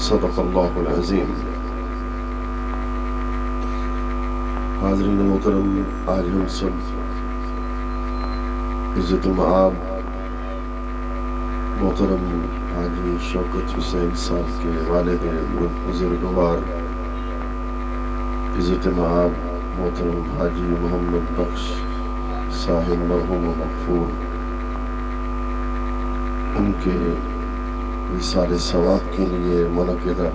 صدق اللہ العظیم۔ حاضرین محترم، آج ہم سب عزت مآب محترم حاجی شوکت حسین صاحب کے والد بزرگوار عزت مآب محترم حاجی محمد بخش صاحب مرحوم و مغفور، ان کے وصال ثواب کے لیے منعقدہ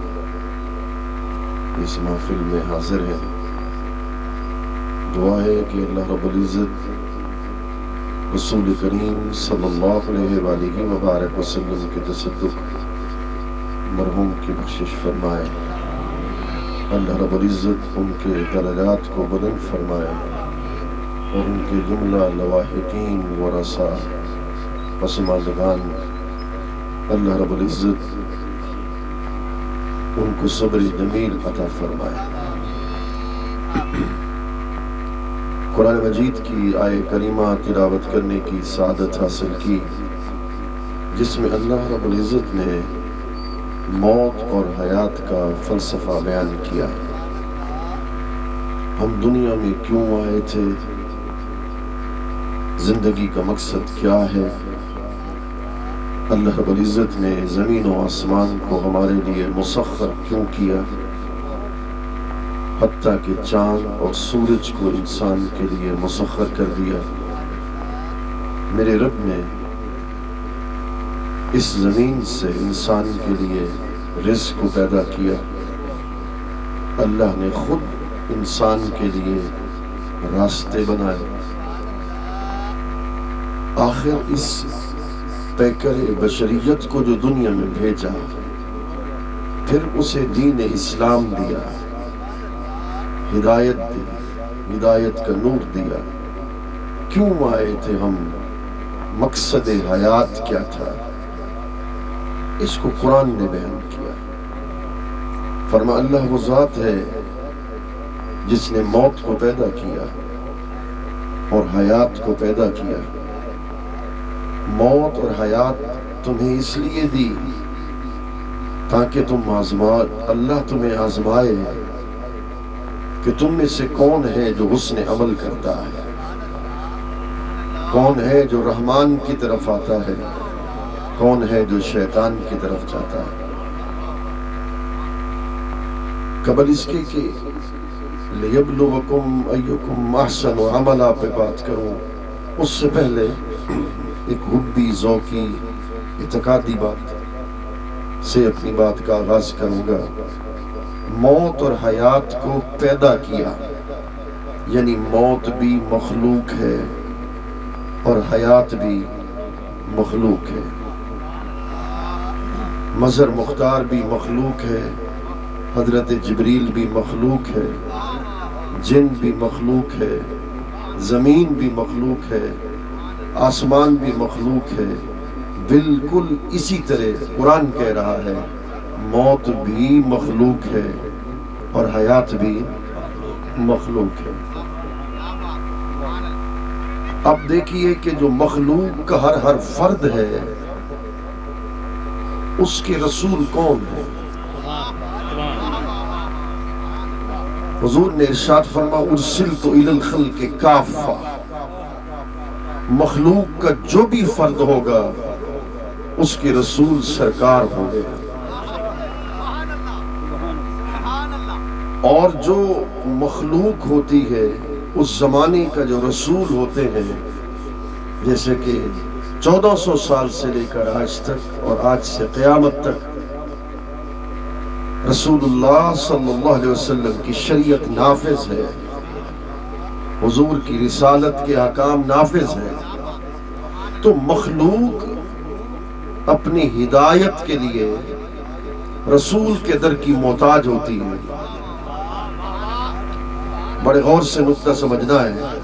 اس محفل میں حاضر ہیں۔ دعا ہے کہ اللہ رب العزت رسول کریم صلی اللہ علیہ وآلہ وبارک وسلم کے تصدق مرحوم کی بخشش فرمائے، اللہ رب العزت ان کے درجات کو بلند فرمائے اور ان کے جملہ لواحقین ورثہ پسماندگان اللہ رب العزت ان کو صبر جمیل عطا فرمائے۔ قرآن مجید کی آیے کریمہ تلاوت کرنے کی سعادت حاصل کی، جس میں اللہ رب العزت نے موت اور حیات کا فلسفہ بیان کیا۔ ہم دنیا میں کیوں آئے تھے، زندگی کا مقصد کیا ہے، اللہ رب العزت نے زمین و آسمان کو ہمارے لیے مسخر کیوں کیا، حتیٰ کہ چاند اور سورج کو انسان کے لیے مسخر کر دیا۔ میرے رب نے اس زمین سے انسان کے لیے رزق کو پیدا کیا، اللہ نے خود انسان کے لیے راستے بنائے، آخر اس پیکر بشریت کو جو دنیا میں بھیجا، پھر اسے دین اسلام دیا، ہدایت دی، ہدایت کا نور دیا۔ کیوں آئے تھے ہم، مقصد حیات کیا تھا، اس کو قرآن نے بیان کیا۔ فرما اللہ وہ ذات ہے جس نے موت کو پیدا کیا اور حیات کو پیدا کیا۔ موت اور حیات تمہیں اس لیے دی تاکہ اللہ تمہیں آزمائے کہ تم میں سے کون ہے جو حسن عمل کرتا ہے، کون ہے جو رحمان کی طرف آتا ہے، کون ہے جو شیطان کی طرف جاتا ہے۔ قبل اس کے کہ لِيَبْلُوَكُمْ أَيُّكُمْ أَحْسَنُ عَمَلًا پہ بات کروں، اس سے پہلے ایک حبی ذوقی اعتقادی بات سے اپنی بات کا آغاز کروں گا۔ موت اور حیات کو پیدا کیا، یعنی موت بھی مخلوق ہے اور حیات بھی مخلوق ہے۔ مظہر مختار بھی مخلوق ہے، حضرت جبریل بھی مخلوق ہے، جن بھی مخلوق ہے، زمین بھی مخلوق ہے، آسمان بھی مخلوق ہے۔ بالکل اسی طرح قرآن کہہ رہا ہے موت بھی مخلوق ہے اور حیات بھی مخلوق ہے۔ اب دیکھیے کہ جو مخلوق کا ہر فرد ہے، اس کے رسول کون ہے؟ حضور نے ارشاد فرما ارسلت الی الخلق کافہ، مخلوق کا جو بھی فرد ہوگا اس کے رسول سرکار ہوں گے، اور جو مخلوق ہوتی ہے اس زمانے کا جو رسول ہوتے ہیں، جیسے کہ 1400 سال سے لے کر آج تک اور آج سے قیامت تک رسول اللہ صلی اللہ علیہ وسلم کی شریعت نافذ ہے، حضور کی رسالت کے احکام نافذ ہیں، تو مخلوق اپنی ہدایت کے لیے رسول کے در کی محتاج ہوتی ہے۔ بڑے غور سے نقطہ سمجھنا ہے۔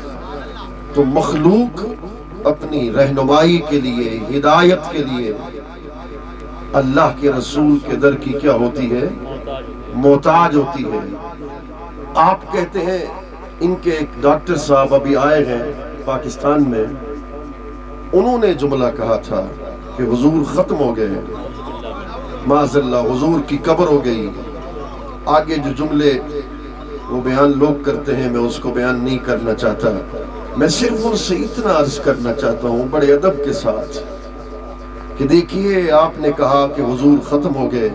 تو مخلوق اپنی رہنمائی کے لیے، ہدایت کے لیے اللہ کے رسول کے در کی کیا ہوتی ہے؟ محتاج ہوتی ہے۔ آپ کہتے ہیں، ان کے ایک ڈاکٹر صاحب ابھی آئے ہیں پاکستان میں، انہوں نے جملہ کہا تھا کہ حضور ختم ہو گئے ہیں، معاذ اللہ حضور کی قبر ہو گئی. آگے جو جملے وہ بیان لوگ کرتے ہیں میں اس کو بیان نہیں کرنا چاہتا. میں صرف ان سے اتنا عرض کرنا چاہتا ہوں بڑے ادب کے ساتھ کہ دیکھیے آپ نے کہا کہ حضور ختم ہو گئے.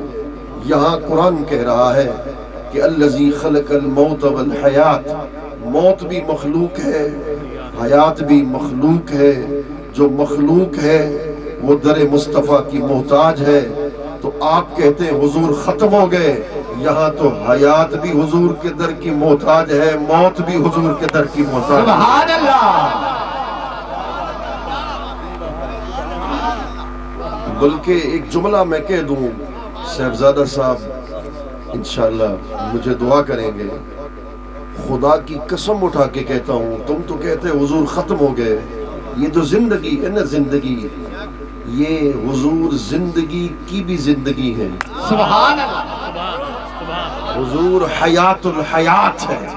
یہاں قرآن کہہ رہا ہے کہ الذی خلق الموت والحیات، موت بھی مخلوق ہے حیات بھی مخلوق ہے. جو مخلوق ہے وہ در مصطفیٰ کی محتاج ہے. تو آپ کہتے ہیں حضور ختم ہو گئے، یہاں تو حیات بھی حضور کے در کی محتاج ہے، موت بھی حضور کے در کی محتاج ہے. سبحان اللہ. بلکہ ایک جملہ میں کہہ دوں، صاحبزادہ صاحب انشاءاللہ مجھے دعا کریں گے. خدا کی قسم اٹھا کے کہتا ہوں، تم تو کہتے حضور ختم ہو گئے، یہ جو زندگی ہے نا زندگی، یہ حضور زندگی کی بھی زندگی ہے. سبحان اللہ. حضور حیات الحیات ہے.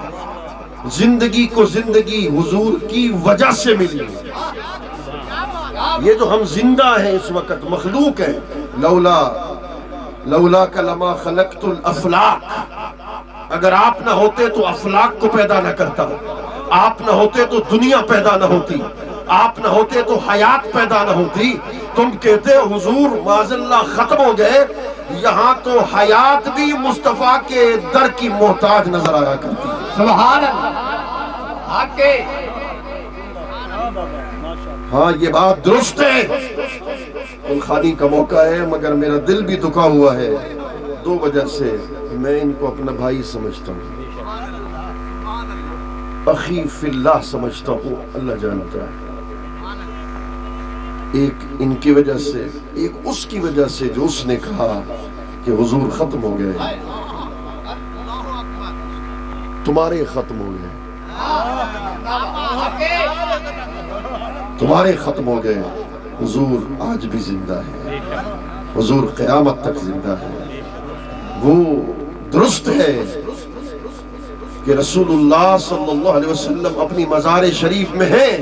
زندگی کو زندگی حضور کی وجہ سے ملی. یہ جو ہم زندہ ہیں اس وقت مخلوق ہیں. لولا لما خلقت الافلاق، اگر آپ نہ ہوتے تو افلاق کو پیدا نہ کرتا، آپ نہ ہوتے تو دنیا پیدا نہ ہوتی، آپ نہ ہوتے تو حیات پیدا نہ ہوتی. تم کہتے حضور معاذ اللہ ختم ہو گئے، یہاں تو حیات بھی مصطفیٰ کے در کی محتاج نظر آیا کرتی. سبحان اللہ. ہاں یہ بات درست ہے. خانی کا موقع ہے مگر میرا دل بھی دکھا ہوا ہے. دو وجہ سے میں ان کو اپنا بھائی سمجھتا ہوں، اخی فی اللہ سمجھتا ہوں، اللہ جانتا ہے. ایک ان کی وجہ سے، ایک اس کی وجہ سے جو اس نے کہا کہ حضور ختم ہو گئے. تمہارے ختم ہو گئے، تمہارے ختم ہو گئے. حضور آج بھی زندہ ہے، حضور قیامت تک زندہ ہے. وہ درست ہے کہ رسول اللہ صلی اللہ علیہ وسلم اپنی مزار شریف میں ہیں،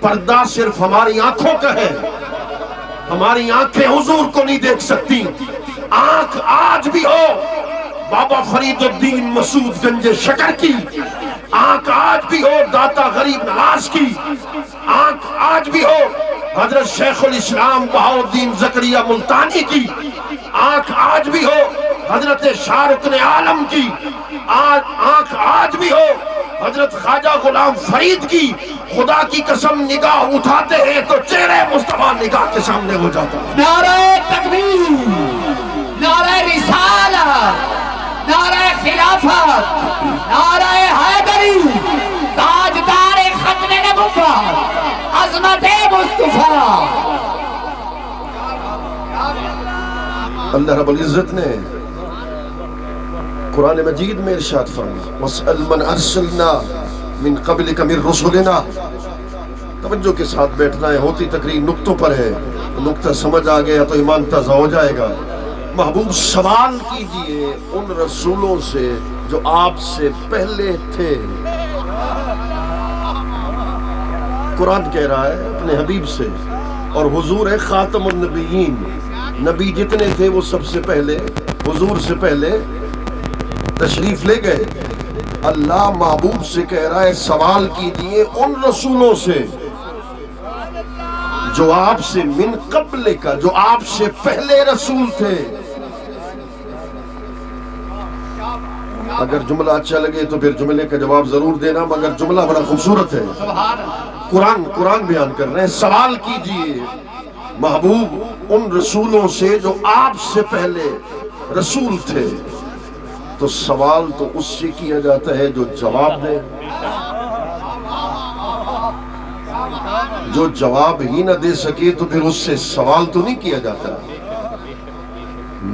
پردہ صرف ہماری آنکھوں کا ہے. ہماری آنکھیں حضور کو نہیں دیکھ سکتی. آنکھ آج بھی ہو بابا فرید الدین مسعود گنج شکر کی، آنکھ آج بھی ہو داتا غریب نواز کی، آنکھ آج بھی ہو حضرت شیخ الاسلام بہاؤالدین زکریا ملتانی کی، آنکھ آج بھی ہو حضرت شاہ رکن عالم کی، آنکھ آج بھی ہو حضرت خواجہ غلام فرید کی. خدا کی قسم نگاہ اٹھاتے ہیں تو چہرے مصطفیٰ نگاہ کے سامنے ہو جاتا ہے. نعرہ تکبیر، نعرہ رسالت، نعرہ خلافت، نعرہ حیدری، تاجدار ختم نبوت، عظمت مصطفیٰ. اللہ رب العزت نے قرآن مجید میں ارشاد فرمایا وَاسْأَلْ مَنْ أَرْسَلْنَا مِنْ قَبْلِكَ مِنْ رُسُلِنَا. توجہ کے ساتھ بیٹھنا ہے، ہوتی تقریر نقطوں پر ہے. نقطہ سمجھ آ گیا تو ایمان تازہ ہو جائے گا. محبوب سوال کیجئے ان رسولوں سے جو آپ سے پہلے تھے. قرآن کہہ رہا ہے اپنے حبیب سے، اور حضور ہے خاتم النبیین. نبی جتنے تھے وہ سب سے پہلے حضور سے پہلے تشریف لے گئے. اللہ محبوب سے کہہ رہا ہے سوال کیجئے ان رسولوں سے جو آپ سے من قبل کا، جو آپ سے پہلے رسول تھے. اگر جملہ اچھا لگے تو پھر جملے کا جواب ضرور دینا، مگر جملہ بڑا خوبصورت ہے. قرآن بیان کر رہے ہیں سوال کیجئے محبوب ان رسولوں سے جو آپ سے پہلے رسول تھے. تو سوال تو اس سے کیا جاتا ہے جو جواب دے. جو جواب ہی نہ دے سکے تو پھر اس سے سوال تو نہیں کیا جاتا.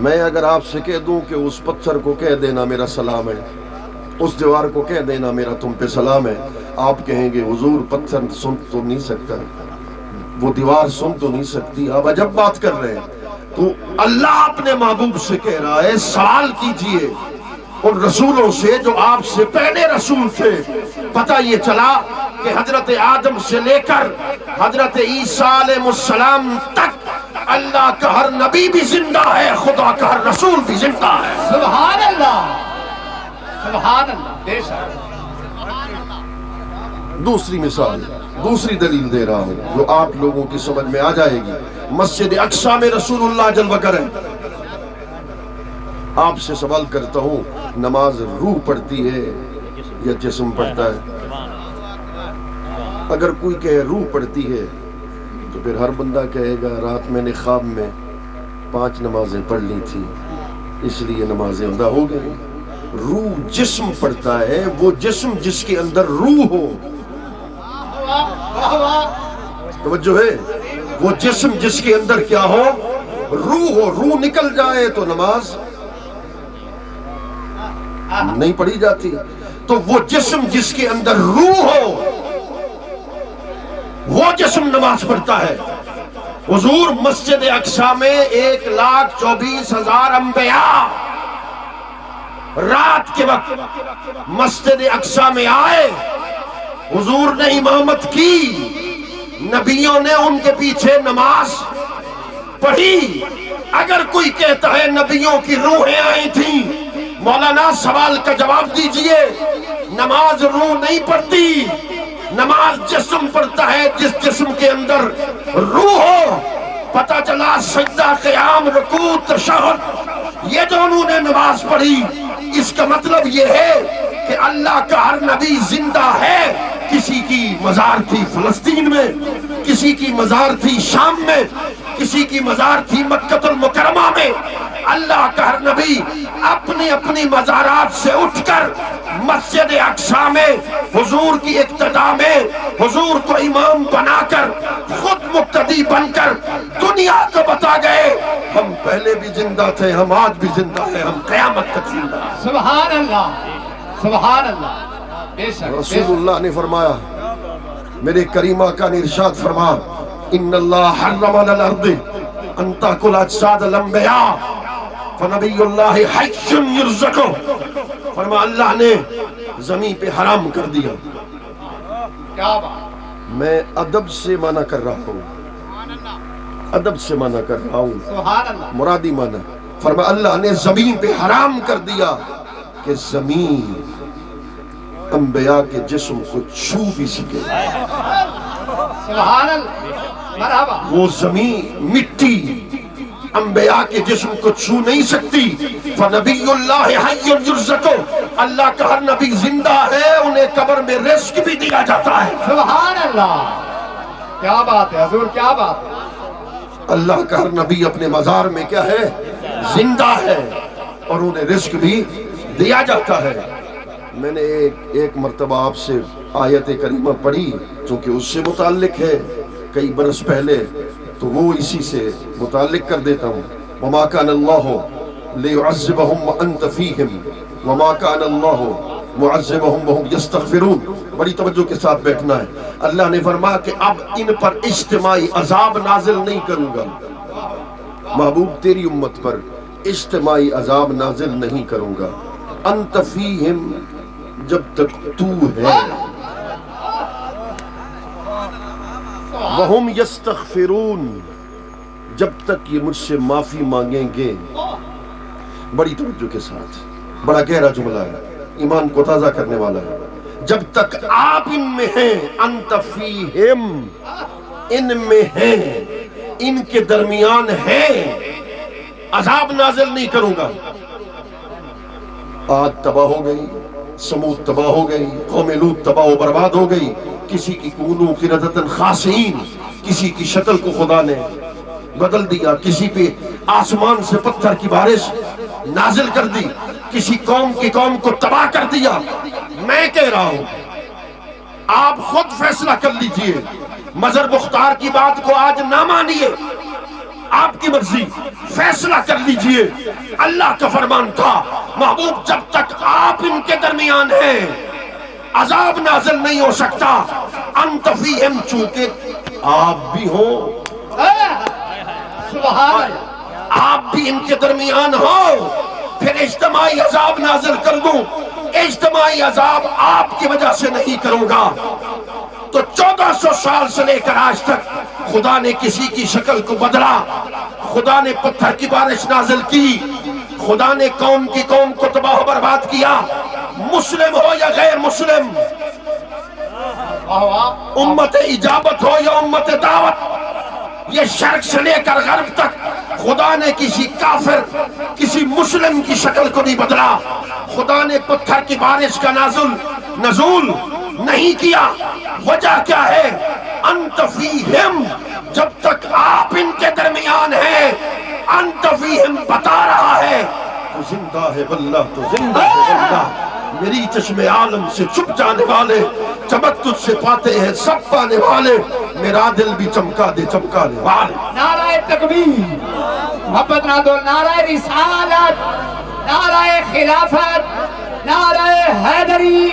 میں اگر آپ سے کہہ دوں کہ اس پتھر کو کہہ دینا میرا سلام ہے، اس دیوار کو کہہ دینا میرا تم پہ سلام ہے، آپ کہیں گے حضور پتھر سن تو نہیں سکتا، وہ دیوار سن تو نہیں سکتی. آپ عجب بات کر رہے ہیں. تو اللہ اپنے محبوب سے کہہ رہا ہے سوال کیجئے ان رسولوں سے جو آپ سے پہلے رسول تھے. پتہ یہ چلا کہ حضرت آدم سے لے کر حضرت عیسیٰ علیہ السلام تک اللہ کا ہر نبی بھی زندہ ہے، خدا کا ہر رسول بھی زندہ ہے۔ سبحان اللہ، سبحان اللہ، بے شک۔ دوسری مثال، دوسری دلیل دے رہا ہوں جو آپ لوگوں کی سمجھ میں آ جائے گی۔ مسجد اقصی میں رسول اللہ جلوہ کریں۔ آپ سے سوال کرتا ہوں، نماز روح پڑھتی ہے یا جسم پڑھتا ہے؟ اگر کوئی کہے روح پڑھتی ہے تو پھر ہر بندہ کہے گا رات میں نے خواب میں 5 نمازیں پڑھ لی تھی اس لیے نمازیں ادا ہو گئی۔ روح جسم پڑھتا ہے، وہ جسم جس کے اندر روح ہو۔ توجہ ہے، وہ جسم جس کے اندر کیا ہو؟ روح ہو۔ روح نکل جائے تو نماز نہیں پڑھی جاتی۔ تو وہ جسم جس کے اندر روح ہو وہ جسم نماز پڑھتا ہے۔ حضور مسجد اقصی میں 1,24,000 انبیاء رات کے وقت مسجد اقصی میں آئے، حضور نے امامت کی، نبیوں نے ان کے پیچھے نماز پڑھی۔ اگر کوئی کہتا ہے نبیوں کی روحیں آئی تھیں، مولانا سوال کا جواب دیجئے، نماز روح نہیں پڑھتی، نماز جسم پڑھتا ہے جس جسم کے اندر روح ہو۔ پتہ چلا سجدہ، قیام، رکوع، تشہد، یہ جو انہوں نے نماز پڑھی، اس کا مطلب یہ ہے کہ اللہ کا ہر نبی زندہ ہے۔ کسی کی مزار تھی فلسطین میں، کسی کی مزار تھی شام میں، کسی کی مزار تھی مکہ المکرمہ میں۔ اللہ کا ہر نبی اپنی اپنی مزارات سے اٹھ کر مسجد اقصی میں حضور کی اقتداء میں، حضور کو امام بنا کر، خود مقتدی بن کر دنیا کو بتا گئے ہم پہلے بھی زندہ تھے، ہم آج بھی زندہ ہیں، ہم قیامت تک زندہ ہیں۔ سبحان اللہ، سبحان اللہ، بے شک۔ رسول اللہ نے فرمایا، میرے کریمہ کا ارشاد فرما، ان اللہ حرم علی الارض ان تاکل اجساد الانبیاء فنبی اللہ حی یرزق۔ فرما اللہ نے زمین پہ حرام کر دیا۔ کیا بات، میں ادب سے منع کر رہا ہوں، ادب سے منع کر رہا ہوں، سبحان اللہ۔ مرادی منع۔ فرما اللہ نے زمین پہ حرام کر دیا کہ زمین انبیاء کے جسم کو چھو بھی سکے۔ سبحان اللہ، مرحبا۔ وہ زمین، مٹی انبیاء کے جسم کو چھو نہیں سکتی۔ فنبی اللہ حی یرزق، اللہ کا ہر نبی زندہ ہے، انہیں قبر میں رزق بھی دیا جاتا ہے۔ سبحان اللہ، کیا بات ہے حضور، کیا بات ہے۔ اللہ کا ہر نبی اپنے مزار میں کیا ہے؟ زندہ ہے، اور انہیں رزق بھی دیا جاتا ہے۔ میں نے ایک مرتبہ آپ سے آیت کریمہ پڑھی، چونکہ اس سے متعلق ہے کئی برس پہلے، تو وہ اسی سے متعلق کر دیتا ہوں۔ وما كان الله ليعذبهم وانت فيهم وما كان الله معذبهم وهم يستغفرون۔ بڑی توجہ کے ساتھ بیٹھنا ہے۔ اللہ نے فرمایا کہ اب ان پر اجتماعی عذاب نازل نہیں کروں گا، محبوب تیری امت پر اجتماعی عذاب نازل نہیں کروں گا۔ انت فیہم، جب تک تو ہے، وہم یستغفرون، جب تک یہ مجھ سے معافی مانگیں گے۔ بڑی توجہ کے ساتھ، بڑا گہرا جملہ ہے، ایمان کو تازہ کرنے والا ہے۔ جب تک آپ ان میں ہیں، انت فیہم، ان میں ہیں، ان کے درمیان ہیں، عذاب نازل نہیں کروں گا۔ عاد تباہ ہو گئی، سمود تباہ ہو گئی، قوم لوط تباہ و برباد ہو گئی۔ کسی کی کونوا قردۃ خاسئین، کسی کی شکل کو خدا نے بدل دیا، کسی پہ آسمان سے پتھر کی بارش نازل کر دی، کسی قوم کی قوم کو تباہ کر دیا۔ میں کہہ رہا ہوں آپ خود فیصلہ کر لیجئے، مظہر مختار کی بات کو آج نہ مانیے، آپ کی مرضی، فیصلہ کر لیجئے۔ اللہ کا فرمان تھا، محبوب جب تک آپ ان کے درمیان ہیں عذاب نازل نہیں ہو سکتا۔ انت فیہم، چونکہ آپ بھی ہوں، سبحان اللہ، آپ بھی ان کے درمیان ہو، پھر اجتماعی عذاب نازل کر دوں۔ اجتماعی عذاب آپ کی وجہ سے نہیں کروں گا، تو 1400 سال سے لے کر آج تک خدا نے کسی کی شکل کو بدلا، خدا نے پتھر کی بارش نازل کی، خدا نے قوم کی قوم کو تباہ و برباد کیا، مسلم ہو یا غیر مسلم، امت اجابت ہو یا امت دعوت، یہ شرق سے لے کر غرب تک خدا نے کسی کافر کسی مسلم کی شکل کو نہیں بدلا، خدا نے پتھر کی بارش کا نزول نہیں کیا۔ وجہ کیا ہے؟ انت فیہم، جب تک آپ ان کے درمیان ہیں انت فیہم بتا رہا ہے تو زندہ ہے واللہ، تو زندہ ہے واللہ، میری چشم عالم سے چھپ جانے والے، چمک تجھ سے پاتے ہیں سب پانے والے، میرا دل بھی چمکا دے چمکانے والے۔ نعرہ تکبیر، محبت نادول، نعرہ رسالت، نعرہ خلافت، نعرہ حیدری،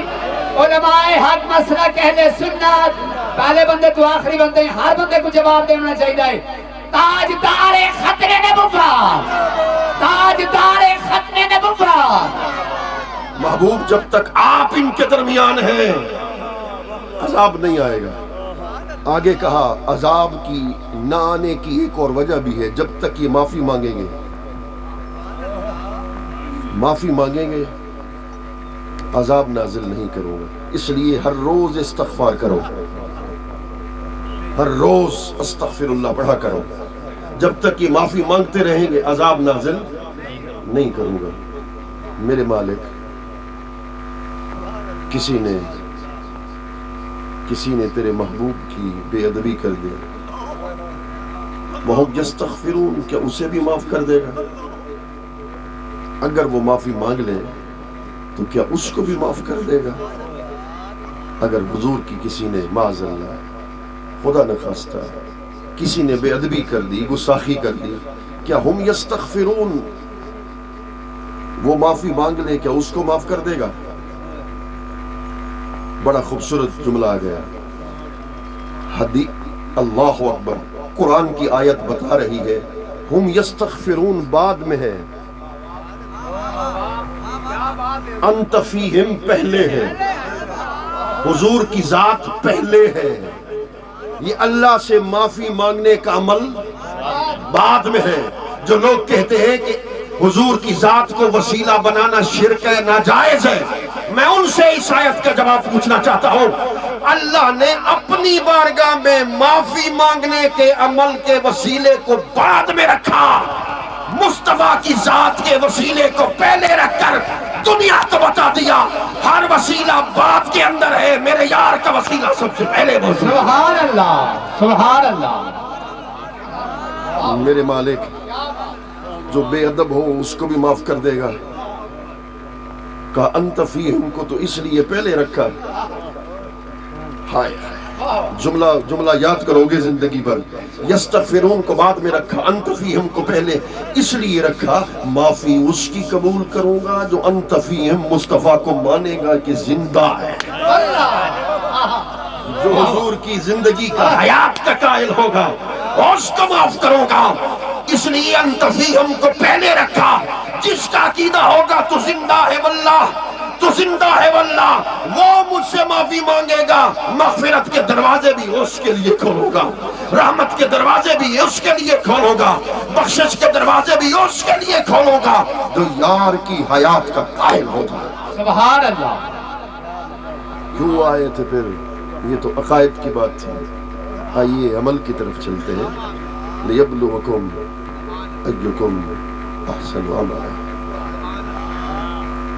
علماء حق مسلک اہل سنت، پہلے بندے تو آخری بندے، ہر بندے کو جواب دینا چاہیے۔ تاجدار ختم نبوت، تاجدار ختم نبوت، محبوب جب تک آپ ان کے درمیان ہیں عذاب نہیں آئے گا۔ آگے کہا عذاب کی نہ آنے کی ایک اور وجہ بھی ہے، جب تک یہ معافی مانگیں گے، معافی مانگیں گے عذاب نازل نہیں کروں گا۔ اس لیے ہر روز استغفار کرو، ہر روز استغفر اللہ پڑھا کرو، جب تک یہ معافی مانگتے رہیں گے عذاب نازل نہیں کروں گا۔ میرے مالک، کسی نے تیرے محبوب کی بے ادبی کر دیا، وَهُمْ يَسْتَغْفِرُونَ، کیا اسے بھی معاف کر دے گا؟ اگر وہ معافی مانگ لے تو کیا اس کو بھی معاف کر دے گا؟ اگر حضور کی کسی نے معاذ اللہ خدا نخواستہ کسی نے بے ادبی کر دی، گستاخی کر دی، کیا ہم یستغفرون، وہ معافی مانگ لے کیا اس کو معاف کر دے گا؟ بڑا خوبصورت جملہ آ گیا، اللہ اکبر، قرآن کی آیت بتا رہی ہے ہم یستغفرون بعد میں ہے، انت فیہم پہلے ہے، حضور کی ذات پہلے ہے، یہ اللہ سے معافی مانگنے کا عمل بعد میں ہے۔ جو لوگ کہتے ہیں کہ حضور کی ذات کو وسیلہ بنانا شرک ہے، ناجائز ہے، میں ان سے اس آیت کا جواب پوچھنا چاہتا ہوں۔ اللہ نے اپنی بارگاہ میں معافی مانگنے کے عمل کے وسیلے کو بعد میں رکھا، مصطفیٰ کی ذات کے وسیلے کو پہلے رکھ کر دنیا کو بتا دیا ہر وسیلہ بعد کے اندر ہے، میرے یار کا وسیلہ سب سے پہلے موجود ہے۔ سبحان اللہ، سبحان اللہ۔ میرے مالک، جو بے ادب ہو اس کو بھی معاف کر دے گا۔ کہا انت فیہم کو تو اس لیے پہلے رکھا، ہائے جملہ یاد کرو گے زندگی بھر، یستغفرون کو بعد میں رکھا، انت فیہم کو پہلے اس لیے رکھا، معافی اس کی قبول کروں گا جو انت فیہم مصطفیٰ کو مانے گا کہ زندہ ہے، جو حضور کی زندگی کا حیات کا قائل ہوگا اس کو معاف کروں گا۔ اس لیے انت فیہم کو پہلے رکھا، جس کا عقیدہ ہوگا تو زندہ ہے واللہ، تو زندہ ہے واللہ، وہ مجھ سے معافی مانگے گا، مغفرت کے دروازے بھی اس کے لیے کھولوں گا، رحمت کے دروازے بھی اس کے لیے کھولوں گا، بخشش کے دروازے بھی اس کے لیے کھولوں گا جو یار کی حیات کا قائل ہو جائے۔ سبحان اللہ۔ کیوں آئے تھے پھر؟ یہ تو عقائد کی بات تھی، آئیے عمل کی طرف چلتے ہیں۔ لِيَبْلُوَكُمْ أَيُّكُمْ أَحْسَنُ عَمَلًا،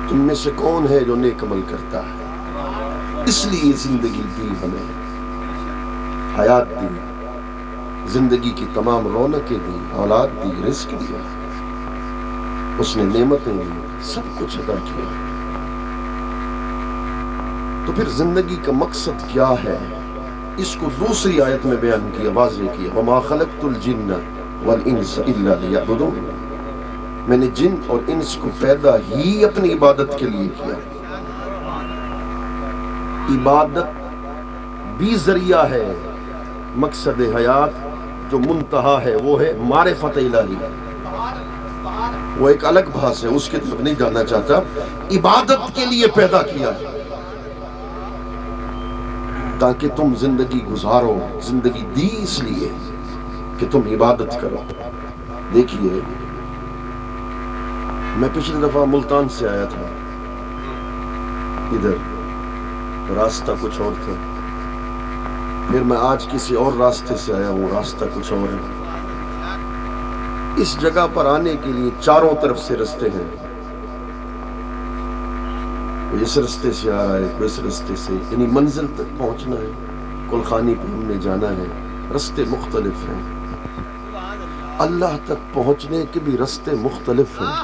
تم میں سے کون ہے جو نیک عمل کرتا ہے؟ اس لیے زندگی دی ہمیں، حیات دی، زندگی کی تمام رونقیں دی، اولاد دی، رزق دیا، اس نے نعمتیں دی، سب کچھ عطا کیا۔ تو پھر زندگی کا مقصد کیا ہے؟ اس کو دوسری آیت میں بیان کیا، واضح کیا، وَمَا خَلَقْتُ الْجِنَّ وَالْإِنسَ إِلَّا لِيَعْبُدُونِ، میں نے جن اور انس کو پیدا ہی اپنی عبادت کے لیے کیا۔ عبادت بھی ذریعہ ہے، مقصد حیات جو منتہا ہے وہ ہے معرفت الہی، وہ ایک الگ بحث ہے، اس کی طرف نہیں جانا چاہتا۔ عبادت کے لیے پیدا کیا، تاکہ تم زندگی گزارو. زندگی دی اس لیے کہ تم عبادت کرو. دیکھیے میں پچھلی دفعہ ملتان سے آیا تھا، ادھر راستہ کچھ اور تھا، پھر میں آج کسی اور راستے سے آیا ہوں، راستہ کچھ اور ہے. اس جگہ پر آنے کے لیے چاروں طرف سے رستے ہیں، کوئی اس رستے سے آ رہا ہے، کوئی اس رستے سے، یعنی منزل تک پہنچنا ہے. کلخانی پہ ہم نے جانا ہے، رستے مختلف ہیں. اللہ تک پہنچنے کے بھی رستے مختلف ہیں.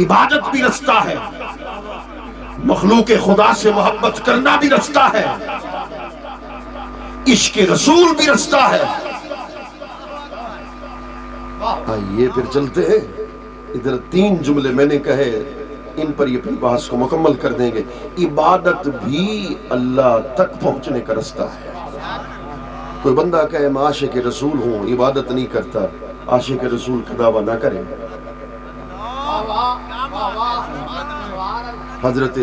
عبادت بھی رستہ ہے، مخلوق خدا سے محبت کرنا بھی رستہ ہے، عشق رسول بھی رستہ ہے. آئیے پھر چلتے ہیں. ادھر 3 جملے میں نے کہے، ان پر یہ اپنی بحث کو مکمل کر دیں گے. عبادت بھی اللہ تک پہنچنے کا رستہ ہے. کوئی بندہ کہے میں عاشق رسول ہوں، عبادت نہیں کرتا، عاشق رسول کا دعویٰ نہ کرے. حضرت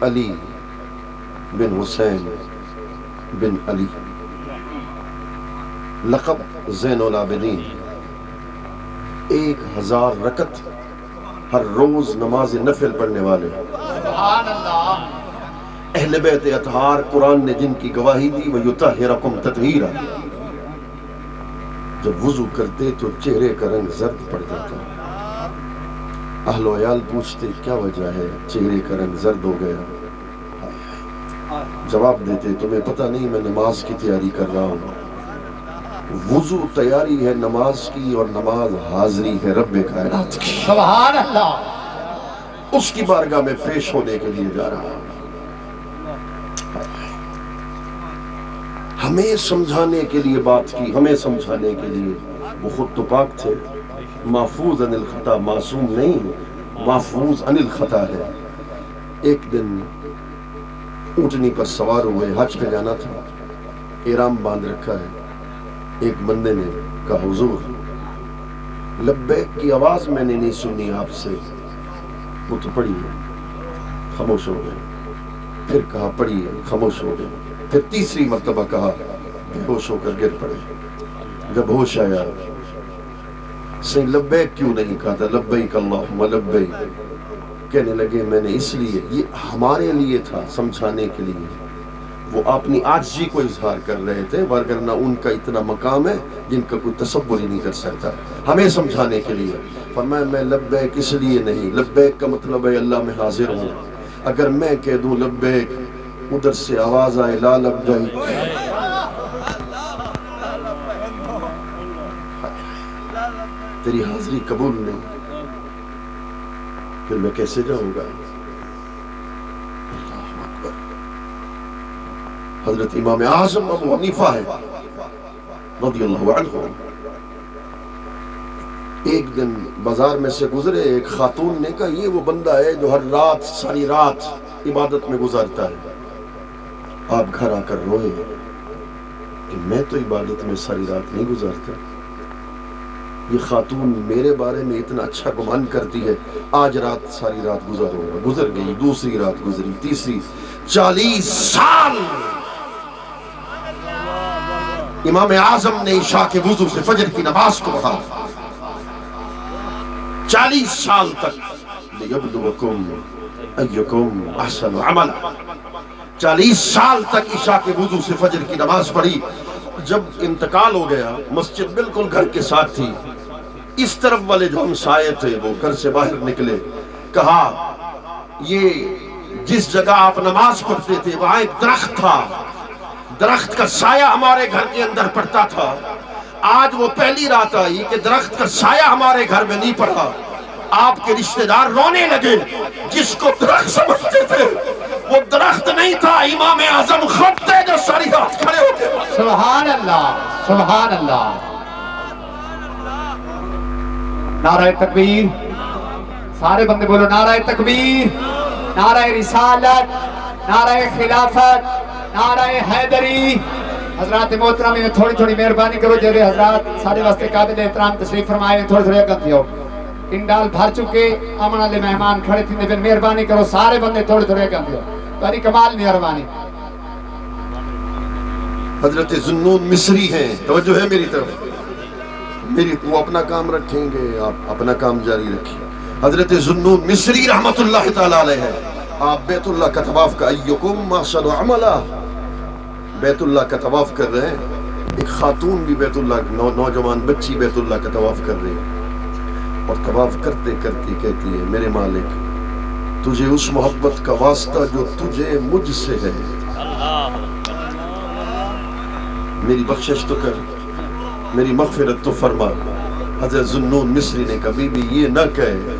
علی بن حسین بن علی، لقب زین العابدین، 1000 رکعت ہر روز نماز نفل پڑھنے والے. اہل بیت اطہار، قرآن نے جن کی گواہی دی، وَيُطَهِّرَكُمْ تَطْهِيرًا. جب وضو کرتے تو چہرے کا رنگ زرد پڑ جاتا. اہل و عیال پوچھتے کیا وجہ ہے چہرے کا رنگ زرد ہو گیا. جواب دیتے تمہیں پتہ نہیں میں نماز کی تیاری کر رہا ہوں. وضو تیاری ہے نماز کی، اور نماز حاضری ہے رب کائنات کی. سبحان اللہ. اس کی بارگاہ میں پیش ہونے کے لیے جا رہا ہوں. ہمیں سمجھانے کے لیے بات کی، ہمیں سمجھانے کے لیے. وہ خود تو پاک تھے، محفوظ عن الخطا، معصوم نہیں، محفوظ عن الخطا ہے. ایک دن اونٹنی پر سوار ہوئے، حج پہ جانا تھا، احرام باندھ رکھا ہے. ایک بندے نے کہا حضور لبیک کی آواز میں نے نہیں سنی آپ سے. وہ تو پڑھیے، خاموش ہو گئے. پھر کہا پڑھیے، خاموش ہو گئے. پھر تیسری مرتبہ کہا، بے ہوش ہو کر گر پڑے. جب ہوش آیا، صحیح لبیک کیوں نہیں کہا تھا، لبیک اللہم لبیک. کہنے لگے میں نے اس لیے، یہ ہمارے لیے تھا، سمجھانے کے لیے. وہ اپنی عاجزی کو اظہار کر رہے تھے، ورنہ ان کا اتنا مقام ہے جن کا کوئی تصور ہی نہیں کر سکتا. ہمیں سمجھانے کے لیے فرمایا میں لبیک اس لیے نہیں، لبیک کا مطلب ہے اللہ میں حاضر ہوں. اگر میں کہہ دوں لبیک، ادھر سے آواز آئے لا لبیک، تیری حاضری قبول نہیں، پھر میں کیسے جاؤں گا. اللہ اکبر. حضرت امام اعظم ابو حنیفہ ہے رضی اللہ عنہ. ایک دن بازار میں سے گزرے، ایک خاتون نے کہا یہ وہ بندہ ہے جو ہر رات ساری رات عبادت میں گزارتا ہے. آپ گھر آ کر روئے کہ میں تو عبادت میں ساری رات نہیں گزارتا. یہ خاتون میرے بارے میں اتنا اچھا گمان کرتی ہے، آج رات ساری رات گزاروں گا. گزر گئی، دوسری رات گزری، تیسری. 40 سال امام اعظم نے عشاء کے وضو سے فجر کی نماز کو پڑھا. 40 سال تک. لِيَبْلُوَكُمْ أَيُّكُمْ أَحْسَنُ عَمَلًا. 40 سال تک عشاء کے وضو سے فجر کی نماز پڑھی. جب انتقال ہو گیا، مسجد بالکل گھر کے ساتھ تھی. اس طرف والے جو ہمسائے تھے وہ گھر سے باہر نکلے. کہا یہ جس جگہ آپ نماز پڑھتے تھے وہاں ایک درخت تھا، درخت کا سایہ ہمارے گھر کے اندر پڑتا تھا. آج وہ پہلی رات آئی کہ درخت کا سایہ ہمارے گھر میں نہیں پڑا. آپ کے رشتہ دار رونے لگے. جس کو درخت سمجھتے تھے وہ درخت نہیں تھا، امام اعظم خود تھے جو ساری رات کھڑے ہوتے. سبحان اللہ، سبحان اللہ. نعرہ تکبیر. سارے بندے بولو نعرہ تکبیر، نعرہ رسالت، نعرہ خلافت، نعرہ حیدری. حضرات محترم میں تھوڑی تھوڑی مہربانی کرو، جیسے حضرات سارے واسطے قابل احترام تشریف فرمائے، تھوڑے تھوڑے اگم دیو. انڈال بھر چکے امن والے مہمان کھڑے تھے، پھر مہربانی کرو سارے بندے تھوڑے تھوڑے اگم دیو. بڑی کمال مہربانی. حضرت ذوالنون مصری ہیں، توجہ ہے میری طرف، وہ اپنا کام رکھیں گے، آپ اپنا کام جاری رکھیے. حضرت ذوالنون مصری رحمت اللہ تعالی علیہ ہے. آپ بیت اللہ کا طواف کا ایکم احسن عملا، بیت اللہ کا طواف کر رہے ہیں. ایک خاتون بھی بیت اللہ، نوجوان بچی بیت اللہ کا طواف کر رہی ہے، اور طواف کرتے کرتے کہتی ہے میرے مالک تجھے اس محبت کا واسطہ جو تجھے مجھ سے ہے، میری بخشش تو کر، میری مغفرت تو فرما. حضرت ذوالنون مصری نے کبھی بھی یہ نہ کہے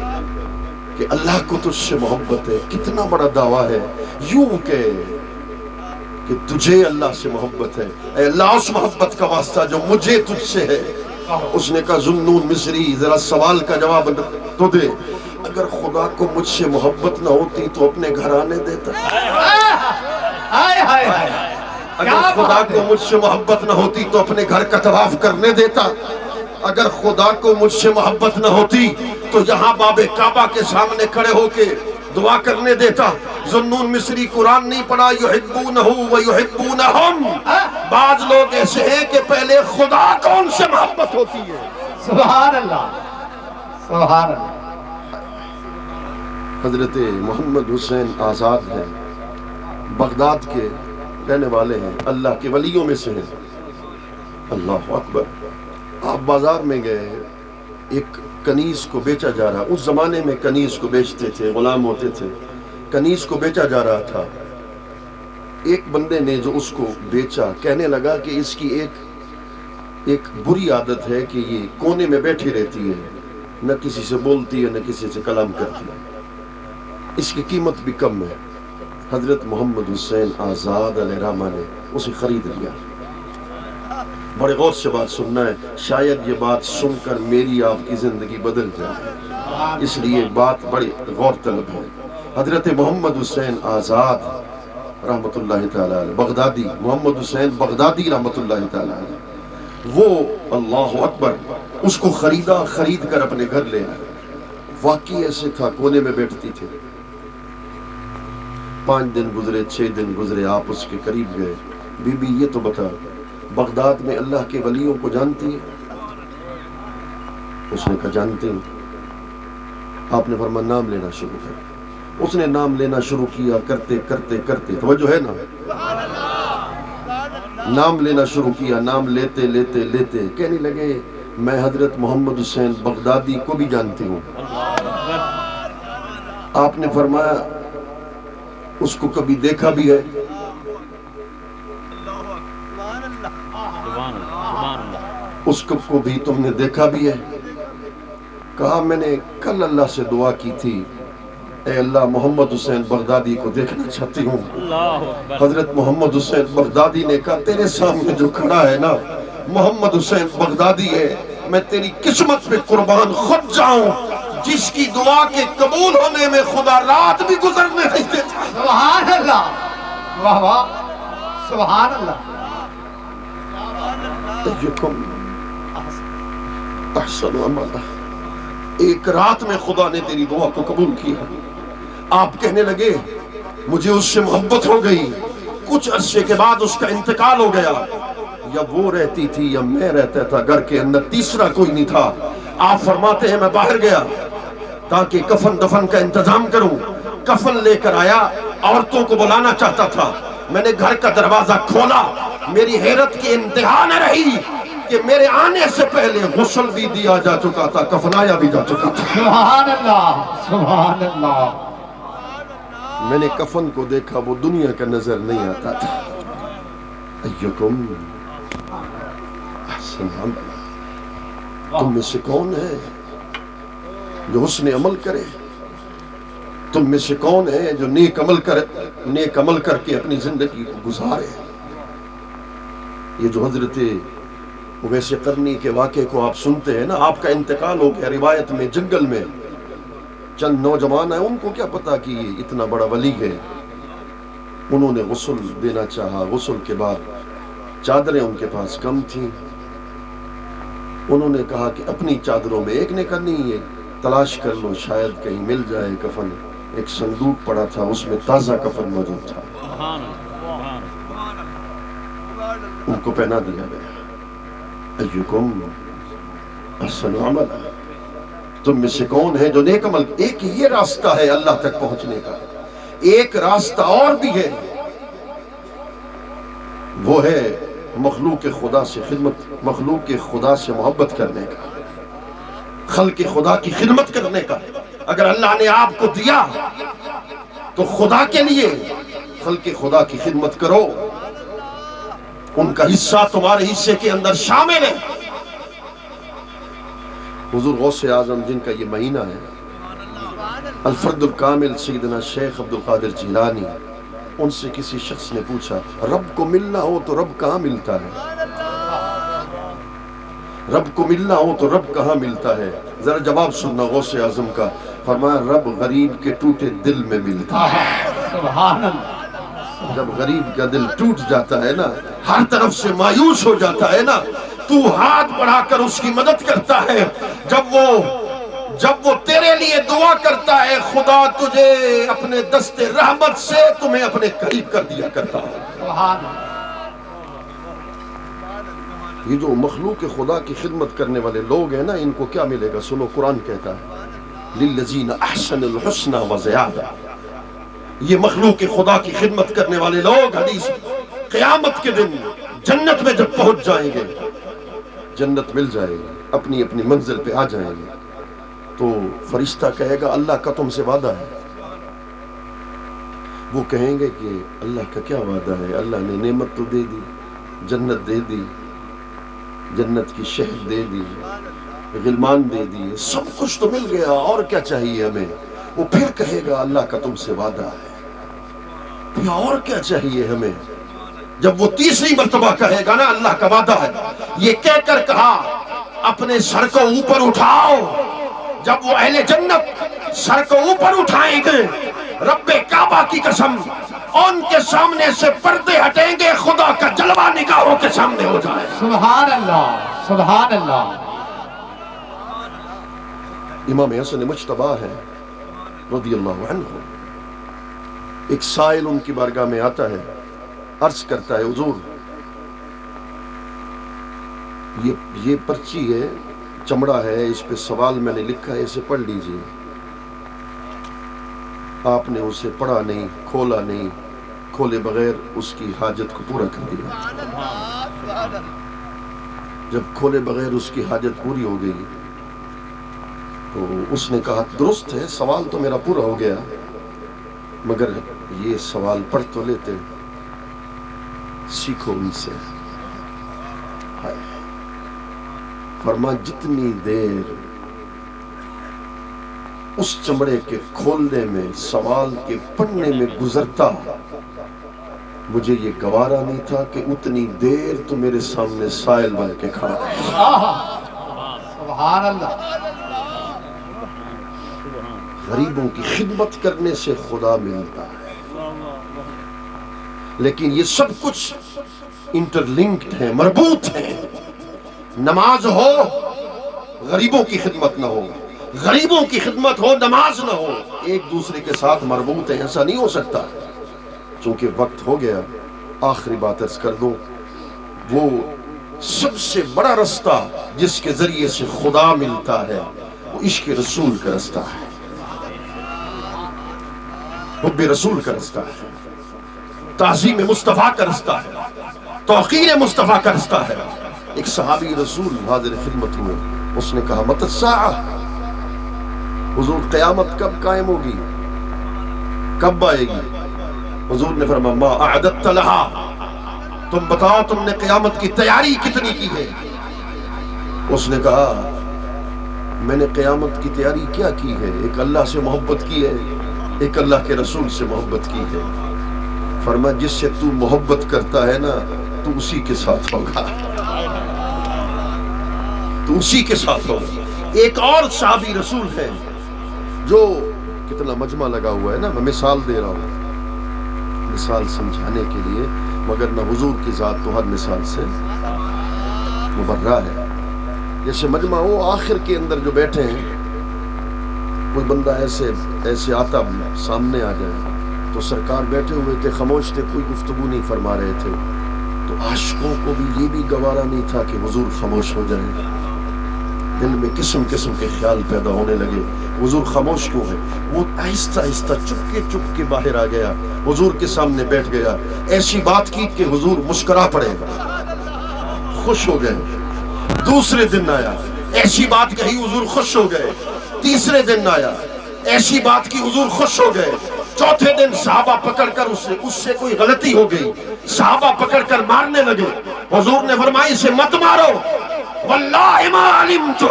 کہ اللہ کو تجھ سے محبت ہے. کتنا بڑا دعویٰ ہے. یوں کہ تجھے اللہ سے محبت ہے، اے اللہ اس محبت کا واسطہ جو مجھے تجھ سے ہے. اس نے کہا ذوالنون مصری ذرا سوال کا جواب تو دے، اگر خدا کو مجھ سے محبت نہ ہوتی تو اپنے گھر آنے دیتا؟ اگر خدا کو مجھ سے محبت نہ ہوتی تو اپنے گھر کا طواف کرنے دیتا؟ اگر خدا کو مجھ سے محبت نہ ہوتی تو یہاں باب کعبہ کے سامنے کھڑے ہو کے دعا کرنے دیتا؟ ذوالنون مصری قرآن نہیں پڑھا، یحبونہ ویحبونہم. بعض لوگ ایسے ہیں کہ پہلے خدا کو ان سے محبت ہوتی ہے. سبحان اللہ، سبحان اللہ. حضرت محمد حسین آزاد ہیں، بغداد کے رہنے والے ہیں، اللہ کے ولیوں میں سے ہیں. اللہ اکبر. آپ بازار میں گئے، ایک کنیز کو بیچا جا رہا. اس زمانے میں کنیز کو بیچتے تھے، غلام ہوتے تھے. کنیز کو بیچا جا رہا تھا. ایک بندے نے جو اس کو بیچا کہنے لگا کہ اس کی ایک بری عادت ہے کہ یہ کونے میں بیٹھی رہتی ہے، نہ کسی سے بولتی ہے نہ کسی سے کلام کرتی ہے، اس کی قیمت بھی کم ہے. حضرت محمد حسین آزاد علیہ الرحمہ نے اسے خرید لیا. بڑے غور سے بات سننا ہے، شاید یہ بات سن کر میری آپ کی زندگی بدل جائے، اس لیے بات بڑی غور طلب ہے. حضرت محمد حسین آزاد رحمت اللہ تعالی علیہ، بغدادی، محمد حسین بغدادی رحمت اللہ تعالی علیہ، وہ اللہ اکبر اس کو خرید کر اپنے گھر لے آئے. واقعی ایسے تھا، کونے میں بیٹھتی تھی. 5 دن گزرے، 6 دن گزرے، آپ اس کے قریب گئے. بی بی یہ تو بتا، بغداد میں اللہ کے ولیوں کو جانتی ہے؟ اس نے کہا جانتے ہوں. آپ نے فرمایا نام لینا شروع کر. اس نے نام لینا شروع کیا، کرتے کرتے کرتے، توجہ ہے نا، نام لینا شروع کیا. نام لیتے لیتے لیتے کہنے لگے میں حضرت محمد حسین بغدادی کو بھی جانتی ہوں. آپ نے فرمایا اس کو کبھی دیکھا بھی ہے؟ اس کو بھی تم نے دیکھا بھی ہے؟ کہا میں نے کل اللہ سے دعا کی تھی، اے اللہ محمد حسین بغدادی کو دیکھنا چاہتی ہوں. حضرت محمد حسین بغدادی نے کہا تیرے سامنے جو کھڑا ہے نا محمد حسین بغدادی ہے. میں تیری قسمت پہ قربان خود جاؤں جس کی دعا کے قبول ہونے میں خدا رات بھی گزرنے نہیں دیتا. سبحان اللہ، واہ واہ، سبحان اللہ. ایکم احسن عملا، ایک رات میں خدا نے تیری دعا کو قبول کیا. آپ کہنے لگے مجھے اس سے محبت ہو گئی. کچھ عرصے کے بعد اس کا انتقال ہو گیا. یا وہ رہتی تھی یا میں رہتا تھا، گھر کے اندر تیسرا کوئی نہیں تھا. آپ فرماتے ہیں میں باہر گیا تاکہ کفن دفن کا انتظام کروں. کفن لے کر آیا، عورتوں کو بلانا چاہتا تھا. میں نے گھر کا دروازہ کھولا، میری حیرت کی انتہا نہ رہی کہ میرے آنے سے پہلے غسل بھی دیا جا چکا تھا، کفنایا بھی جا چکا تھا. سبحان اللہ، سبحان اللہ. میں نے کفن کو دیکھا، وہ دنیا کا نظر نہیں آتا تھا. ایکم احسن عملا، تم میں سے کون ہے جو حسن عمل کرے؟ تم میں سے کون ہے جو نیک عمل کر کے اپنی زندگی کو گزارے؟ یہ جو حضرت اویس قرنی کے واقعے کو آپ سنتے ہیں نا، آپ کا انتقال ہو گیا روایت میں، جنگل میں چند نوجوان ہیں، ان کو کیا پتا کہ یہ اتنا بڑا ولی ہے. انہوں نے غسل دینا چاہا. غسل کے بعد چادریں ان کے پاس کم تھیں. انہوں نے کہا کہ اپنی چادروں میں، ایک نے کہا نہیں یہ تلاش کر لو شاید کہیں مل جائے کفن. ایک صندوق پڑا تھا، اس میں تازہ کفن موجود تھا، ان کو پہنا دیا گیا۔ ایکم احسن عملا، تم میں سے کون ہے جو نیک عمل۔ ایک یہ راستہ ہے اللہ تک پہنچنے کا، ایک راستہ اور بھی ہے، وہ ہے مخلوق خدا سے خدمت، مخلوق خدا سے محبت کرنے کا، خلق خدا کی خدمت کرنے کا۔ اگر اللہ نے آپ کو دیا تو خدا کے لیے خلق خدا کی خدمت کرو، ان کا حصہ تمہارے حصے کے اندر شامل ہے۔ حضور غوث اعظم جن کا یہ مہینہ ہے، الفرد الکامل سیدنا شیخ عبد القادر جیلانی، ان سے کسی شخص نے پوچھا رب کو ملنا ہو تو رب کہاں ملتا ہے؟ رب کو ملنا ہو تو رب کہاں ملتا ہے؟ ذرا جواب سننا غوث اعظم کا، فرمایا رب غریب کے ٹوٹے دل میں ملتا ہے۔ سبحان اللہ۔ جب غریب کا دل ٹوٹ جاتا ہے نا، ہر طرف سے مایوس ہو جاتا ہے نا، تو ہاتھ بڑھا کر اس کی مدد کرتا ہے۔ جب وہ تیرے لیے دعا کرتا ہے، خدا تجھے اپنے دست رحمت سے تمہیں اپنے قریب کر دیا کرتا ہے۔ سبحان اللہ۔ یہ جو مخلوق خدا کی خدمت کرنے والے لوگ ہیں نا، ان کو کیا ملے گا؟ سنو، قرآن کہتا ہے للذین احسنوا الحسنی وزیادہ۔ یہ مخلوق خدا کی خدمت کرنے والے لوگ حدیث قیامت کے دن جنت میں جب پہنچ جائیں گے، جنت مل جائے گی، اپنی اپنی منزل پہ آ جائیں گے، تو فرشتہ کہے گا اللہ کا تم سے وعدہ ہے۔ وہ کہیں گے کہ اللہ کا کیا وعدہ ہے؟ اللہ نے نعمت تو دے دی، جنت دے دی، جنت کی شہد دے دی، غلمان دے دی، سب کچھ تو مل گیا، اور کیا چاہیے ہمیں؟ وہ پھر کہے گا اللہ کا تم سے وعدہ ہے، پھر اور کیا چاہیے ہمیں؟ جب وہ تیسری مرتبہ کہے گا نا اللہ کا وعدہ ہے، یہ کہہ کر کہا اپنے سر کو اوپر اٹھاؤ۔ جب وہ اہل جنت سر کو اوپر اٹھائیں گے، رب کعبہ کی قسم ان کے سامنے سے پردے ہٹیں گے، خدا کا جلوہ نگاہوں کے سامنے ہو جائے۔ سبحان اللہ، سبحان اللہ۔ امام حسن مجتبیٰ ہے رضی اللہ عنہ، ایک سائل ان کی بارگاہ میں آتا ہے، عرض کرتا ہے حضور یہ پرچی ہے، چمڑا ہے، اس پہ سوال میں نے لکھا ہے، اسے پڑھ لیجئے۔ آپ نے اسے پڑھا نہیں، کھولا نہیں، کھولے بغیر اس کی حاجت کو پورا کر دیا۔ جب کھولے بغیر اس کی حاجت پوری ہو گئی تو اس نے کہا درست ہے، سوال تو میرا پورا ہو گیا، مگر یہ سوال پڑھ تو لیتے، سیکھو ان سے۔ فرما جتنی دیر اس چمڑے کے کھولنے میں، سوال کے پڑھنے میں گزرتا، مجھے یہ گوارا نہیں تھا کہ اتنی دیر تو میرے سامنے سائل بن کے کھڑا ہے۔ سبحان اللہ۔ غریبوں کی خدمت کرنے سے خدا ملتا ہے، لیکن یہ سب کچھ انٹرلنکڈ ہے، مربوط ہے۔ نماز ہو، غریبوں کی خدمت نہ ہو، غریبوں کی خدمت ہو، نماز نہ ہو، ایک دوسرے کے ساتھ مربوط ہے، ایسا نہیں ہو سکتا۔ چونکہ وقت ہو گیا، آخری بات عرض کر دوں، وہ سب سے بڑا رستہ جس کے ذریعے سے خدا ملتا ہے وہ عشق رسول کا رستہ ہے، حب رسول کا رستہ ہے، تعظیم مصطفیٰ کا رستہ ہے، توقیر مصطفیٰ کا رستہ ہے۔ ایک صحابی رسول حاضر خدمت ہوئے، اس نے کہا مت الساعہ، حضور قیامت کب قائم ہوگی، کب آئے گی؟ حضور نے فرمایا ما اعددت لها، تم بتاؤ تم نے قیامت کی تیاری کتنی کی ہے؟ اس نے کہا میں نے قیامت کی تیاری کیا کی ہے؟ ایک اللہ سے محبت کی ہے، ایک اللہ کے رسول سے محبت کی ہے۔ فرمایا جس سے تو محبت کرتا ہے نا، تو اسی کے ساتھ ہوگا، تو اسی کے ساتھ ہوگا۔ ایک اور صحابی رسول ہے جو کتنا مجمع لگا ہوا ہے نا، میں مثال دے رہا ہوں، مثال سمجھانے کے لیے، مگر نہ حضور کی ذات تو ہر مثال سے مبرہ ہے۔ جیسے مجمع وہ آخر کے اندر جو بیٹھے ہیں، کوئی بندہ ایسے آتا سامنے آ جائے تو سرکار بیٹھے ہوئے تھے، خاموش تھے، کوئی گفتگو نہیں فرما رہے تھے، تو عاشقوں کو بھی یہ بھی گوارا نہیں تھا کہ حضور خاموش ہو جائیں۔ دل میں قسم قسم کے خیال پیدا ہونے لگے، حضور خاموش کیوں ہے؟ وہ آہستہ آہستہ چپ کے باہر آ گیا، حضور کے سامنے بیٹھ گیا، ایسی بات کی کہ حضور مسکرا پڑے، خوش ہو گئے۔ دوسرے دن آیا، ایسی بات کہی، حضور خوش ہو گئے۔ تیسرے دن آیا، ایسی بات کی، حضور خوش ہو گئے۔ چوتھے دن صحابہ پکڑ کر اس سے کوئی غلطی ہو گئی، صحابہ پکڑ کر مارنے لگے، حضور نے فرمایا اسے مت مارو، واللہ ما علمت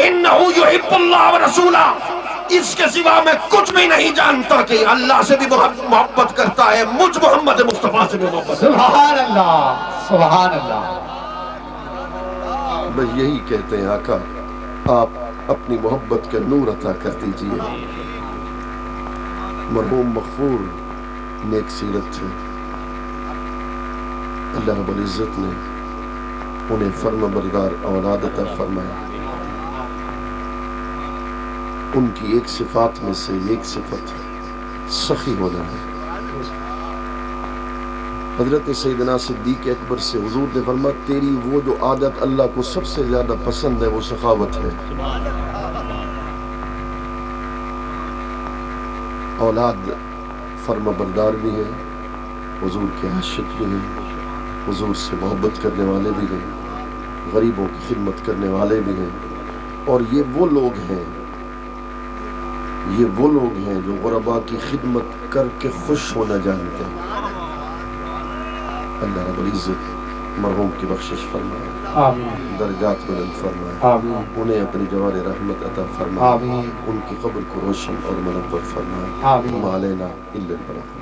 انہ یحب اللہ ورسولہ، اس کے سوا میں کچھ بھی نہیں جانتا کہ اللہ سے بھی محبت کرتا ہے، مجھ محمد مصطفیٰ سے بھی محبت کرتا ہے۔ سبحان اللہ، سبحان اللہ۔ بس یہی کہتے ہیں آقا آپ اپنی محبت کے نور عطا کر دیجئے۔ مرحوم مغفور نیک سیرت تھے، اللہ رب العزت نے انہیں فرما بردار اولاد عطا فرمایا۔ ان کی ایک صفات میں سے ایک صفت سخی ہونا ہے۔ حضرت سیدنا صدیق اکبر سے حضور نے فرمایا تیری وہ جو عادت اللہ کو سب سے زیادہ پسند ہے وہ سخاوت ہے۔ اولاد فرما بردار بھی ہے، حضور کے عاشق بھی ہیں، حضور سے محبت کرنے والے بھی ہیں، غریبوں کی خدمت کرنے والے بھی ہیں، اور یہ وہ لوگ ہیں جو غرباء کی خدمت کر کے خوش ہونا جانتے ہیں۔ اللہ رب العزت مرحوم کی بخشش فرمائے، آمین، درجات بلند فرمائے، آمین، انہیں اپنی جوار رحمت عطا فرمائے، آمین، ان کی قبر کو روشن اور منور فرمائے۔ آمین۔ وما علینا الا البلاغ۔